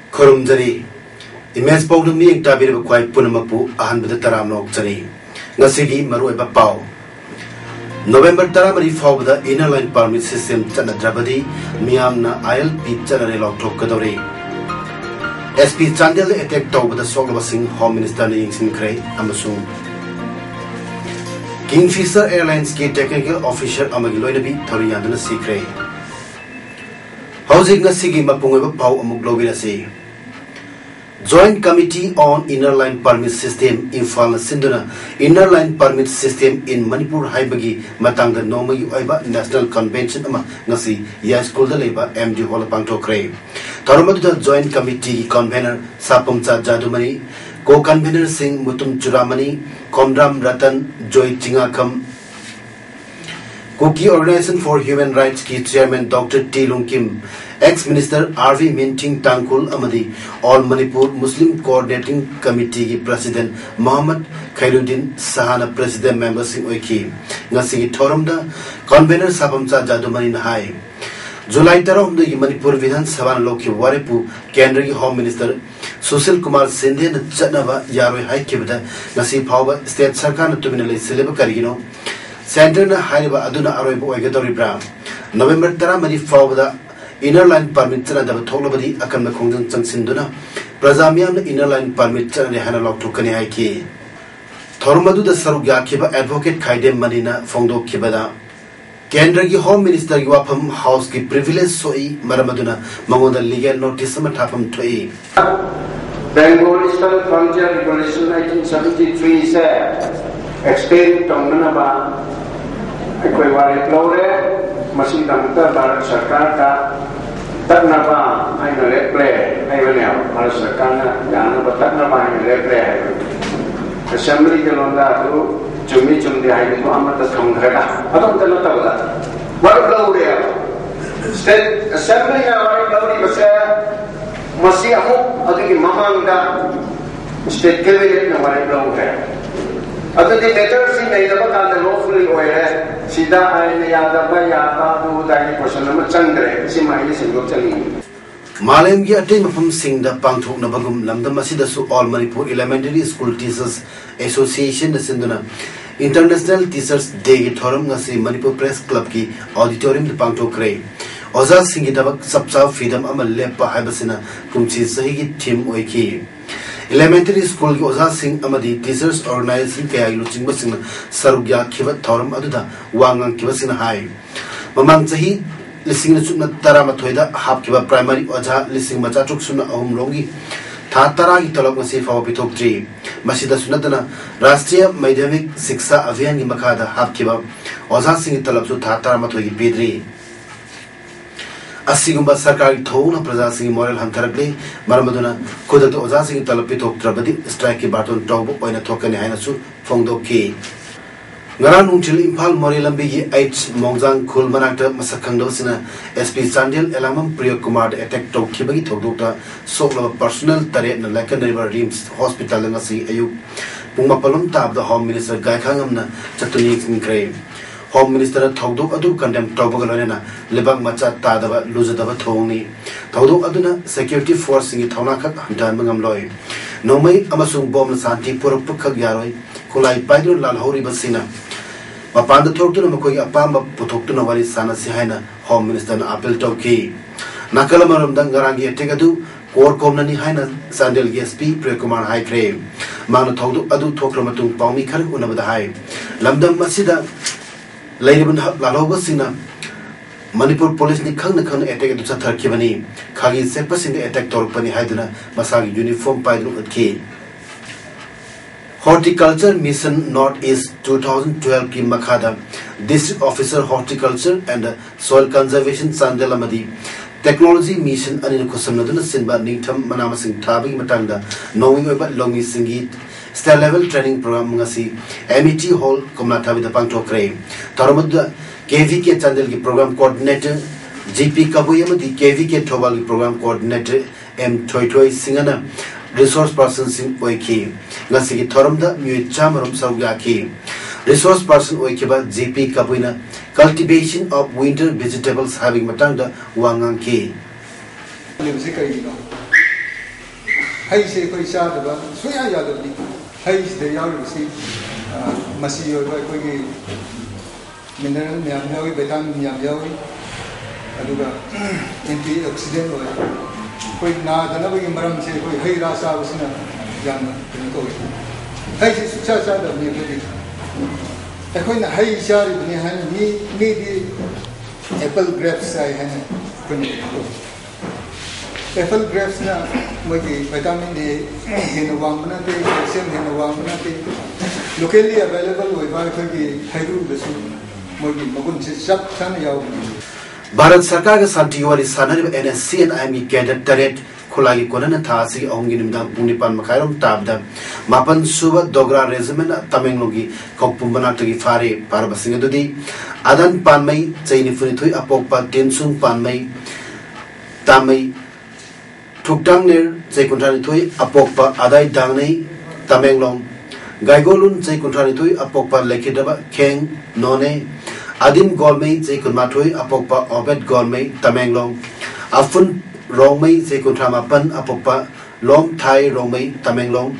Korumjari image pawdu mi eng tabir ba kwai punamapu ahan bada taram nok jari ngasigi maroi ba paw November taramari fawda inner line permit system chana drabadi miyamna ILP chana re lok thok kadore SP Chandel attack tawbada soglaba sing home minister ni yingsin krai amasung Kingfisher Airlines ki technical officer amagi loinabi thori yandana sikre Housing ngasigi mapungwe ba paw amuk lobirasi Joint Committee on Inner Line Permit System Infal Sinduna Inner Line Permit System in Manipur Haibagi Matanga Nomagi Oiba National Convention ama ngasi ya school da leba MD Hall Pangtokre Tharumadu Joint Committee Convener Sapumcha Jadumani Co-Convener Singh Mutum Churamani Komram Ratan Joy Chingakam Kuki Organization for Human Rights ki Chairman Dr. T. Lung Kim, Ex-Minister R.V. Minting Tangkul Amadi, All Manipur Muslim Coordinating Committee ki President Muhammad Khairuddin Sahana President Member Singh Oiki, Ngasigi Thoramda, Convener Sapamcha Jadumani Nahai. July Tarom the Manipur Vidhan Savan Loki Warepu, Kendra Home Minister Sushil Kumar Sindhi Chatnava Yaroi Haikibda, Nasi Power State Sarkana Tuminali Silva Karino. Center na haiba aduna aroibu oigadori bra November taramari fawda inner line permit chana da tholabadi akan khongjang changsinduna prajamiyam na inner line permit chana re hana lok thukani hai ki thormadu da saruk yakhiba advocate khaide manina phongdo khibada kendra gi home minister gi wafam house ki privilege soi maramaduna mangoda legal notice ma thapam thoi Bengal State Frontier Regulation 1973 se extend tongna कोई वाले प्लोरे machine doctor Bharat सरकार का तकना बा आई नले play I बने भारत सरकार ने जाना तकना बा आई नले प्ले है असेंबली के लोंदा तो चुमी चुमदे आई तो हम तो संघरा अतम तलो तबला वाले प्लोरे स्टेट असेंबली का वाले प्लोरे बस मसी अमु अदि ममांगा स्टेट कैबिनेट ने वाले प्लोरे अतुदी लेटर सी नहीं दबा का लॉफुली ओए सीधा आए या दबा या बाबू दाई क्वेश्चन नंबर चंद्रे इसी मायने से लोग चली Malam gi atay mafam sing da pangthok na bagum lamdam asida su All Manipur Elementary School Teachers Association da sinduna International Teachers Day gi thoram ngasi Manipur Press Club ki auditorium da pangthok re Oza sing gi dabak sabsa freedom amal lepa haibasina kumchi sahi gi theme oiki Elementary School ki Oza Singh Amadi Teachers Organization kaya iluching basing sarugya khibat thoram aduda wangang kibasing hai mamang chahi lising na chukna tarama thoida hap kiba primary oja lising macha chuk suna ahum longi tha tara gi talok ngasi fawa pithok tri masida sunadana Rashtriya Madhyamik Shiksha Abhiyan gi makhada hap kiba Oza Singh talab su tha tarama thoigi pedri Asigumba Sarkari Thona Praja Singh Moral Hantaragli, Maramaduna, Kuda to Oza Singh Talapito Trabadi, Strike Barton Tobo, Oina Tokan Hanasu, Fondo K. Ngaran Until Impal Morilambi H. Mongzang Kul Manakta Masakando Sina, SP Sandil Elamam Priya Kumar attack to Kibagi Togota, Sokla personal Taret and Lakan River Reams Hospital and Asi Ayuk, Pumapalum Tab the Home Minister Gaikangamna, Chatunik in Crave. Home Minister Togdo Adu condemned Tobogalena, Lebang Macha Tadava, Luzadava Tony, Togdo Aduna, Security Force in Tonaka, Danmangam Loy. No may Amasung Bom Santi Purpuka Yaroi, Kulai Paidu Lalhori Basina. Mapanda Tortu Makoi Apamba Putokuna Wari Sana Sihana, Home Minister Apel Toki. Nakalamaram Dangarangi Tegadu, War Komnani Haina, Sandel GSP, Prekumar High Crave. Mana Togdo Adu Tokramatung Paumi Kar Unabada High. Lamdam Masida. Lairibun Laloba Sina Manipur Police ni khang attack to Sathar Kibani, Kagi Sepas in the attack Torpani Haidana, Masagi uniform Paidu at K. Horticulture Mission Northeast 2012 Ki Makhada, District Officer Horticulture and Soil Conservation Sandelamadi, Technology Mission Anil Kusamnaduna Sinba Nintam Manamasing Tabi Matanda, knowing about Longi Singit, state level training program ngasi MET hall komla thabi da pangthokre tarmud KVK Chandel ki program coordinator GP Kabui amadi KVK Thobal ki program coordinator M Thoithoi Singana resource person sing oiki ngasi ki thoramda myu chamarum sauga ki resource person oiki ba GP Kabuina cultivation of winter vegetables having matangda wangang ki hay se koi sa da suya ya da ni hay de ya yu si masi yo koi ki mineral nyam yawi vitamin nyam yawi aduga antioxidant oi koi na da na bi maram se koi hay ra sa usna jam ni ko hay se sucha sa da ni bi ta koi na hay sa ri ni han ni di apple grapes ai han ko ni apple grapes na moi vitamin A hen wang na te calcium hen wang na te locally available oi ba ko ki hairu besu moi magun se sab san yaw Bharat Sarkar ka santiwari sanari NSC and IME cadet target khulagi konana thasi aungin nimdang punipan makhairam tabda mapan suba dogra regiment Tamenglongi kokpumbana tagi fare parbasinga dudi adan panmai chaini funi thui apokpa tensung panmai tamai Tukdang ner cai kuntrani thui apokpa adai dangnei Tamenglong gaigolun cai kuntrani thui apokpa lekhidaba kheng none adin golmei cai kunma thui apokpa obet golmei Tamenglong afun rongmei cai kuntrama pan apokpa lom thai rongmei Tamenglong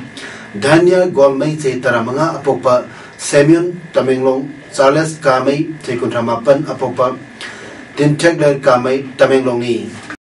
dhanya golmei cai taramanga apokpa Semyon Tamenglong Charles kamei cai kuntrama pan apokpa tinthekler kamei Tamenglong ni